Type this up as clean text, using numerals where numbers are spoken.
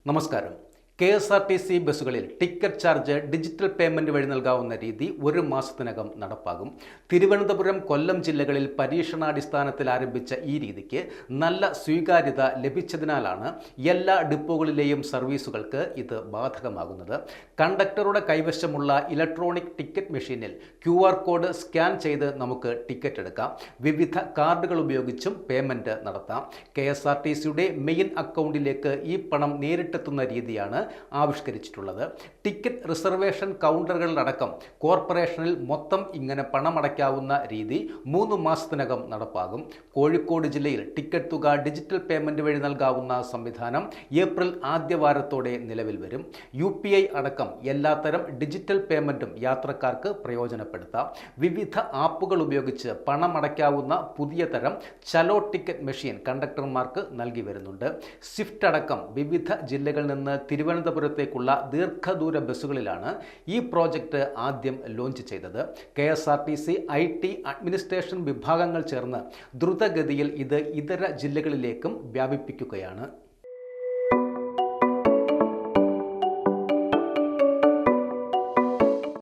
നമസ്കാരം. KSRTC ബസ്സുകളിൽ ticket charge digital payment വഴി നൽകാവുന്ന രീതി ഒരു മാസത്തിനകം നടപ്പാകും. തിരുവനന്തപുരം, കൊല്ലം ജില്ലകളിൽ പരീക്ഷണാടിസ്ഥാനത്തിൽ ആരംഭിച്ച ഈ രീതിക്ക് നല്ല സ്വീകാര്യത ലഭിച്ചതിനാലാണ് എല്ലാ ഡിപ്പോകളിലെയും സർവീസുകൾക്ക് ഇത് ബാധകമാകുന്നത്. കണ്ടക്ടറുടെ കൈവശമുള്ള ഇലക്ട്രോണിക് ടിക്കറ്റ് മെഷീനിൽ QR കോഡ് സ്കാൻ ചെയ്ത് നമുക്ക് ടിക്കറ്റ് എടുക്കാം. വിവിധ കാർഡുകൾ ഉപയോഗിച്ചും പേയ്മെന്റ് നടത്താം. KSRTCയുടെ മെയിൻ അക്കൗണ്ടിലേക്ക് ഈ പണം നേരിട്ടെത്തുന്ന രീതിയാണ് ആവിഷ്കരിച്ചിട്ടുള്ളത്. ടിക്കറ്റ് റിസർവേഷൻ കൗണ്ടറുകളിലടക്കം കോർപ്പറേഷനിൽ മൊത്തം ഇങ്ങനെ പണമടയ്ക്കാവുന്ന രീതി 3 മാസത്തിനകം നടപ്പാകും. കോഴിക്കോട് ജില്ലയിൽ ടിക്കറ്റ് തുക ഡിജിറ്റൽ പേയ്മെന്റ് വഴി നൽകാവുന്ന സംവിധാനം ഏപ്രിൽ ആദ്യവാരത്തോടെ നിലവിൽ വരും. UPI അടക്കം എല്ലാത്തരം ഡിജിറ്റൽ പേയ്മെന്റും യാത്രക്കാർക്ക് പ്രയോജനപ്പെടുത്താം. വിവിധ ആപ്പുകൾ ഉപയോഗിച്ച് പണമടയ്ക്കാവുന്ന പുതിയ തരം ചലോ ടിക്കറ്റ് മെഷീൻ കണ്ടക്ടർമാർക്ക് നൽകി വരുന്നുണ്ട്. സ്വിഫ്റ്റ് അടക്കം വിവിധ ജില്ലകളിൽ നിന്ന് തിരുവനന്തപുരത്തേക്കുള്ള ദീർഘദൂര ബസ്സുകളിലാണ് ഈ പ്രോജക്റ്റ് ആദ്യം ലോഞ്ച് ചെയ്തത്. KSRTC IT അഡ്മിനിസ്ട്രേഷൻ വിഭാഗങ്ങൾ ചേർന്ന് ദ്രുതഗതിയിൽ ഇത് ഇതര ജില്ലകളിലേക്കും വ്യാപിപ്പിക്കുകയാണ്.